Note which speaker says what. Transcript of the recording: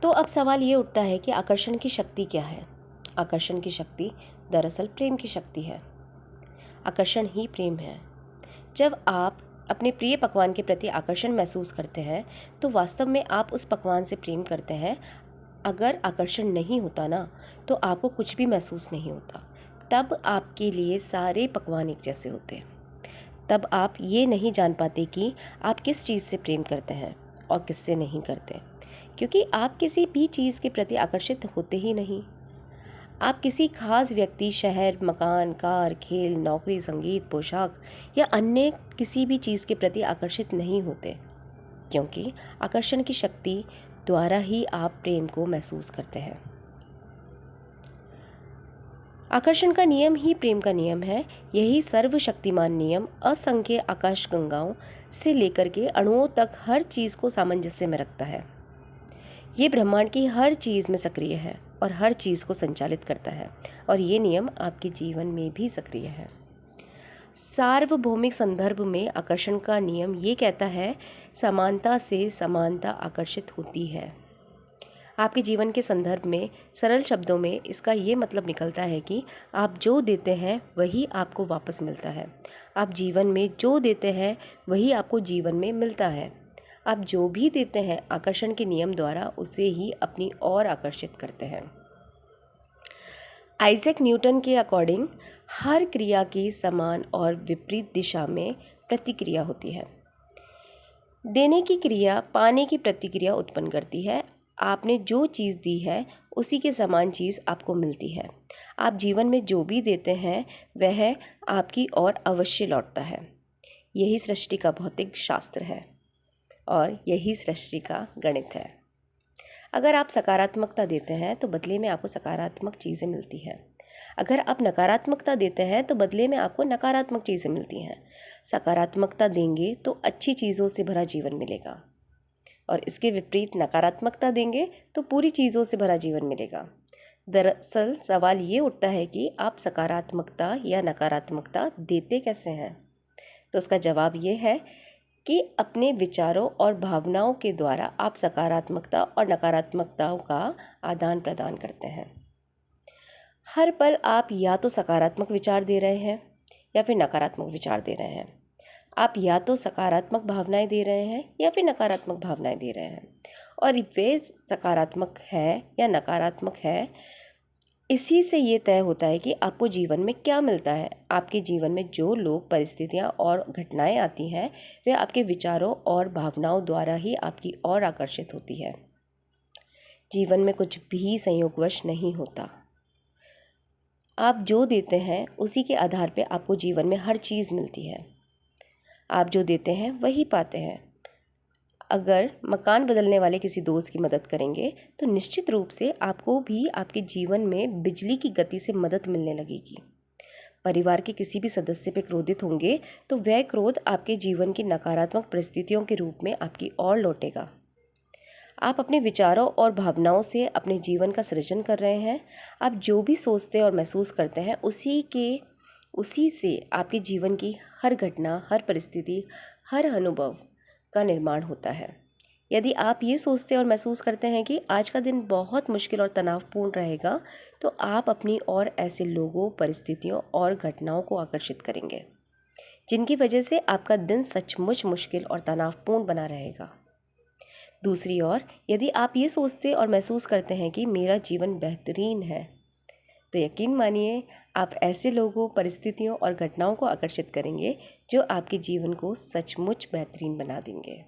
Speaker 1: तो अब सवाल ये उठता है कि आकर्षण की शक्ति क्या है। आकर्षण की शक्ति दरअसल प्रेम की शक्ति है। आकर्षण ही प्रेम है। जब आप अपने प्रिय पकवान के प्रति आकर्षण महसूस करते हैं तो वास्तव में आप उस पकवान से प्रेम करते हैं। अगर आकर्षण नहीं होता ना तो आपको कुछ भी महसूस नहीं होता। तब आपके लिए सारे पकवान एक जैसे होते। तब आप ये नहीं जान पाते कि आप किस चीज़ से प्रेम करते हैं और किससे नहीं करते, क्योंकि आप किसी भी चीज़ के प्रति आकर्षित होते ही नहीं। आप किसी खास व्यक्ति, शहर, मकान, कार, खेल, नौकरी, संगीत, पोशाक या अन्य किसी भी चीज़ के प्रति आकर्षित नहीं होते, क्योंकि आकर्षण की शक्ति द्वारा ही आप प्रेम को महसूस करते हैं। आकर्षण का नियम ही प्रेम का नियम है। यही सर्वशक्तिमान नियम असंख्य आकाशगंगाओं से लेकर के अणुओं तक हर चीज़ को सामंजस्य में रखता है। ये ब्रह्मांड की हर चीज़ में सक्रिय है और हर चीज़ को संचालित करता है, और ये नियम आपके जीवन में भी सक्रिय है। सार्वभौमिक संदर्भ में आकर्षण का नियम ये कहता है, समानता से समानता आकर्षित होती है। आपके जीवन के संदर्भ में सरल शब्दों में इसका ये मतलब निकलता है कि आप जो देते हैं वही आपको वापस मिलता है। आप जीवन में जो देते हैं वही आपको जीवन में मिलता है। आप जो भी देते हैं आकर्षण के नियम द्वारा उसे ही अपनी ओर आकर्षित करते हैं। आइजैक न्यूटन के अकॉर्डिंग हर क्रिया की समान और विपरीत दिशा में प्रतिक्रिया होती है। देने की क्रिया पाने की प्रतिक्रिया उत्पन्न करती है। आपने जो चीज़ दी है उसी के समान चीज़ आपको मिलती है। आप जीवन में जो भी देते हैं वह आपकी ओर अवश्य लौटता है। यही सृष्टि का भौतिक शास्त्र है और यही सृष्टि का गणित है। अगर आप सकारात्मकता देते हैं तो बदले में आपको सकारात्मक चीज़ें मिलती हैं। अगर आप नकारात्मकता देते हैं तो बदले में आपको नकारात्मक चीज़ें मिलती हैं। सकारात्मकता देंगे तो अच्छी चीज़ों से भरा जीवन मिलेगा, और इसके विपरीत नकारात्मकता देंगे तो पूरी चीज़ों से भरा जीवन मिलेगा। दरअसल सवाल ये उठता है कि आप सकारात्मकता या नकारात्मकता देते कैसे हैं। तो उसका जवाब ये है कि अपने विचारों और भावनाओं के द्वारा आप सकारात्मकता और नकारात्मकताओं का आदान प्रदान करते हैं। हर पल आप या तो सकारात्मक विचार दे रहे हैं या फिर नकारात्मक विचार दे रहे हैं। आप या तो सकारात्मक भावनाएं दे रहे हैं या फिर नकारात्मक भावनाएं दे रहे हैं, और वे सकारात्मक है या नकारात्मक है, इसी से ये तय होता है कि आपको जीवन में क्या मिलता है। आपके जीवन में जो लोग, परिस्थितियाँ और घटनाएं आती हैं वे आपके विचारों और भावनाओं द्वारा ही आपकी ओर आकर्षित होती है। जीवन में कुछ भी संयोगवश नहीं होता। आप जो देते हैं उसी के आधार पर आपको जीवन में हर चीज़ मिलती है। आप जो देते हैं वही पाते हैं। अगर मकान बदलने वाले किसी दोस्त की मदद करेंगे तो निश्चित रूप से आपको भी आपके जीवन में बिजली की गति से मदद मिलने लगेगी। परिवार के किसी भी सदस्य पे क्रोधित होंगे तो वह क्रोध आपके जीवन की नकारात्मक परिस्थितियों के रूप में आपकी ओर लौटेगा। आप अपने विचारों और भावनाओं से अपने जीवन का सृजन कर रहे हैं। आप जो भी सोचते और महसूस करते हैं उसी से आपके जीवन की हर घटना, हर परिस्थिति, हर अनुभव का निर्माण होता है। यदि आप ये सोचते और महसूस करते हैं कि आज का दिन बहुत मुश्किल और तनावपूर्ण रहेगा, तो आप अपनी ओर ऐसे लोगों, परिस्थितियों और घटनाओं को आकर्षित करेंगे जिनकी वजह से आपका दिन सचमुच मुश्किल और तनावपूर्ण बना रहेगा। दूसरी ओर, यदि आप ये सोचते और महसूस करते हैं कि मेरा जीवन बेहतरीन है, तो यकीन मानिए आप ऐसे लोगों, परिस्थितियों और घटनाओं को आकर्षित करेंगे जो आपके जीवन को सचमुच बेहतरीन बना देंगे।